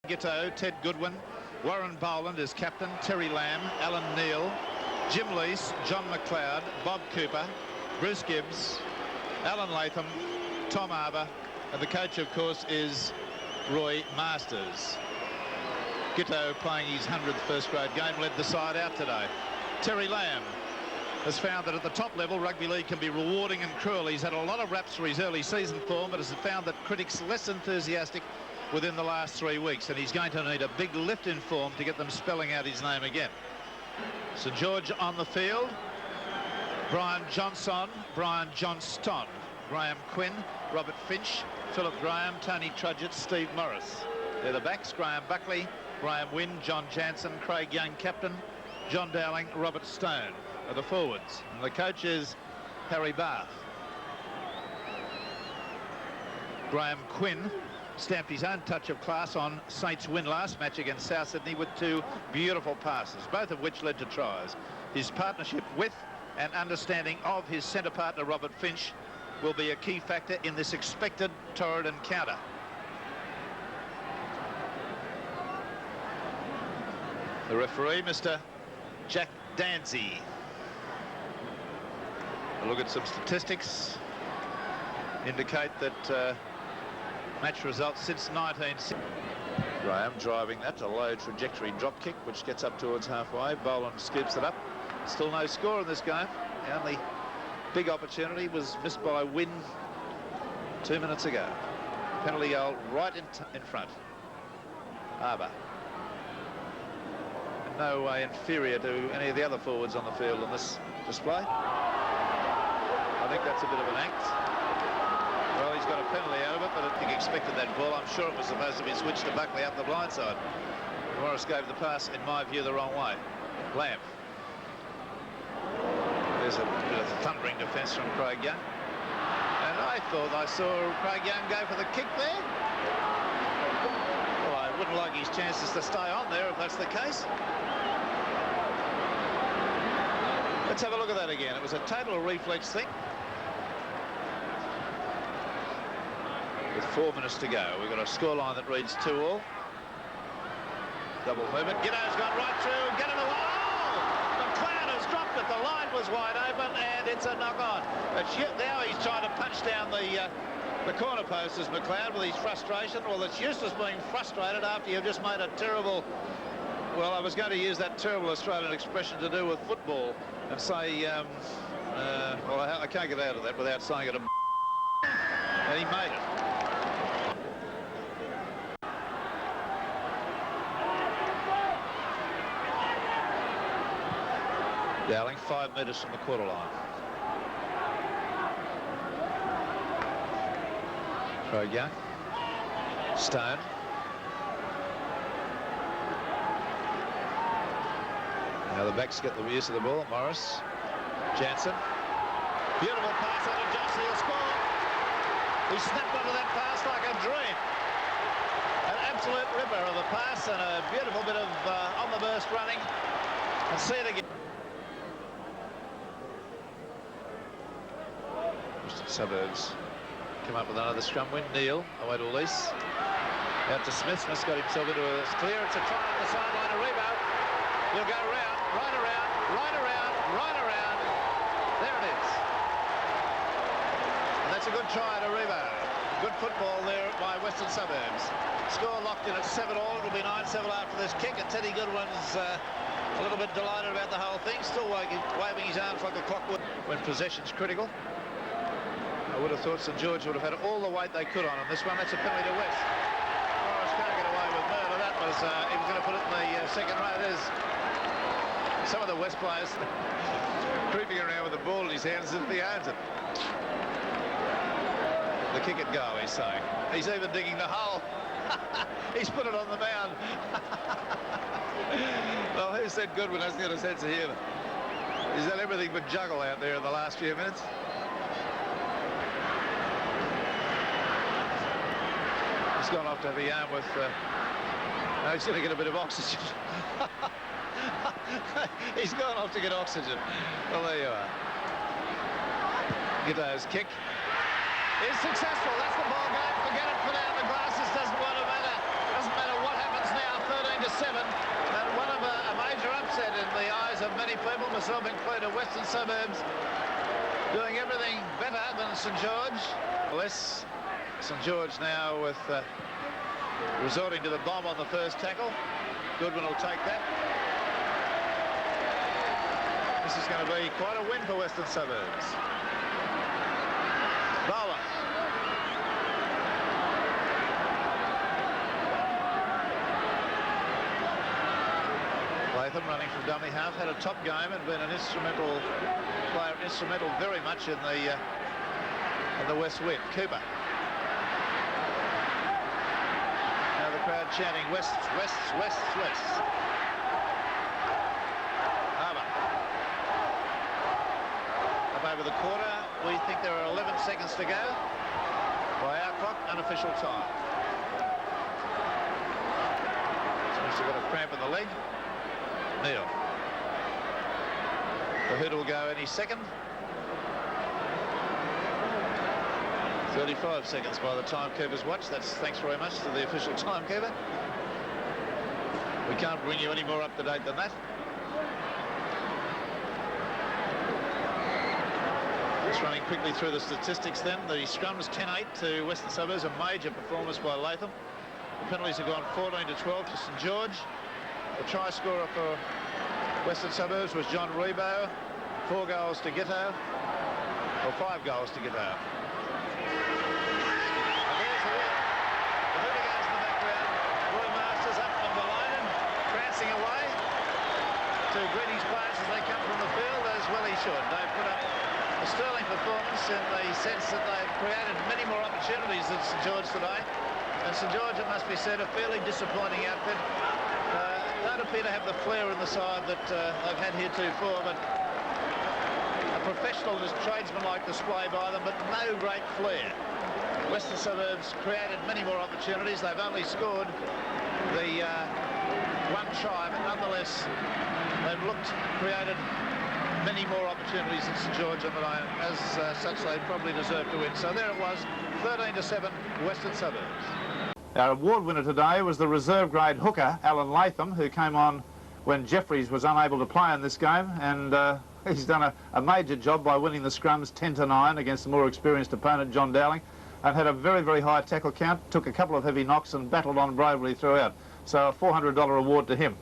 Giteau, Ted Goodwin, Warren Boland is captain, Terry Lamb, Alan Neal, Jim Lease, John McLeod, Bob Cooper, Bruce Gibbs, Alan Latham, Tom Arbour, and the coach, of course, is Roy Masters. Giteau, playing his 100th first-grade game, led the side out today. Terry Lamb has found that at the top level, rugby league can be rewarding and cruel. He's had a lot of raps for his early season form, but has found that critics less enthusiastic within the last 3 weeks, and he's going to need a big lift in form to get them spelling out his name again. St George on the field. Brian Johnson, Brian Johnston, Graham Quinn, Robert Finch, Philip Graham, Tony Trudgett, Steve Morris. They're the backs. Graham Buckley, Graham Wynn, John Jansen, Craig Young captain, John Dowling, Robert Stone are the forwards. And the coach is Harry Bath. Graham Quinn stamped his own touch of class on Saints' win last match against South Sydney with 2 beautiful passes, both of which led to tries. His partnership with and understanding of his centre partner Robert Finch will be a key factor in this expected torrid encounter. The referee, Mr. Jack Danzy. A look at some statistics indicate that match results since 1960. Graham driving that, a low trajectory drop kick which gets up towards halfway. Boland scoops it up. Still no score in this game. The only big opportunity was missed by Wynn 2 minutes ago. Penalty goal right in front. Arbour. In no way inferior to any of the other forwards on the field in this display. I think that's a bit of an act. Well, he's got a penalty out of it, but I think he expected that ball. I'm sure it was supposed to be switched to Buckley up the blind side. Morris gave the pass, in my view, the wrong way. Lamb. There's a bit of thundering defence from Craig Young. And I thought I saw Craig Young go for the kick there. Well, I wouldn't like his chances to stay on there if that's the case. Let's have a look at that again. It was a total reflex thing. With 4 minutes to go, we've got a scoreline that reads 2-all. Double movement. Giteau's gone right through. Get him away. Oh! McLeod has dropped it. The line was wide open, and it's a knock-on. But now he's trying to punch down the corner post as McLeod with his frustration. Well, it's useless being frustrated after you've just made a terrible... Well, I was going to use that terrible Australian expression to do with football and say, well, I can't get out of that without saying it. And he made it. Dowling, 5 metres from the quarter line. Craig Young. Stone. Now the backs get the use of the ball. Morris. Jansen. Beautiful pass out of Josh. He'll score. He snapped onto that pass like a dream. An absolute ripper of a pass and a beautiful bit of on the burst running. And see it again. Suburbs come up with another scrum win. Neal away to Lease. Out to Smith. Smith's got himself into a clear. It's a try on the sideline. A rebound. He'll go round, right around, right around, right around. There it is. And that's a good try to rebound. Good football there by Western Suburbs. Score locked in at 7-all. It'll be 9-7 after this kick. And Teddy Goodwin's a little bit delighted about the whole thing. Still waving his arms like a clockwork when possession's critical. I would have thought St George would have had all the weight they could on this one. That's a penalty to West. Morris can't get away with murder. That was, he was going to put it in the second row. There's some of the West players creeping around with the ball in his hands as if he owns it. The kick at goal, he's saying. He's even digging the hole. He's put it on the mound. Well, who said Goodwin hasn't got a sense of humour? He's done everything but juggle out there in the last few minutes. He's gone off to have a yarn with... no, he's going to get a bit of oxygen. He's gone off to get oxygen. Well, there you are. Giteau's kick is successful. That's the ball game. Forget it. Put out the glasses. Doesn't matter what happens And one of a major upset in the eyes of many people, myself included. Western Suburbs doing everything better than St George. Less St George now with resorting to the bomb on the first tackle. Goodwin will take that. This is going to be quite a win for Western Suburbs. Bowen. Latham running from dummy half, had a top game and been an instrumental player, instrumental very much in the West win. Cooper. Now the crowd chanting West, West, West, West. Harbour. Up over the quarter. We think there are 11 seconds to go. By our clock, unofficial time. Seems to have got a cramp in the leg. Neil. The hood will go any second. 35 seconds by the timekeeper's watch. That's thanks very much to the official timekeeper. We can't bring you any more up to date than that. Just running quickly through the statistics then. The scrums 10-8 to Western Suburbs, a major performance by Latham. The penalties have gone 14-12 to St George. The try scorer for Western Suburbs was John Rebo. 4 goals to Gitto, or 5 goals to Gitto. To greet his players as they come from the field, as well he should. They've put up a sterling performance in the sense that they've created many more opportunities than St George today. And St George, it must be said, a fairly disappointing outfit. Don't appear to have the flair in the side that they've had heretofore, but a professional and tradesman-like display by them, but no great flair. Western Suburbs created many more opportunities. They've only scored the 1 try, but nonetheless they've created many more opportunities than St George on the night. As such, they probably deserve to win. So there it was, 13-7, Western Suburbs. Our award winner today was the reserve grade hooker, Alan Latham, who came on when Jeffries was unable to play in this game, and he's done a major job by winning the scrums 10-9 against the more experienced opponent, John Dowling, and had a very, very high tackle count, took a couple of heavy knocks and battled on bravely throughout. So a $400 award to him.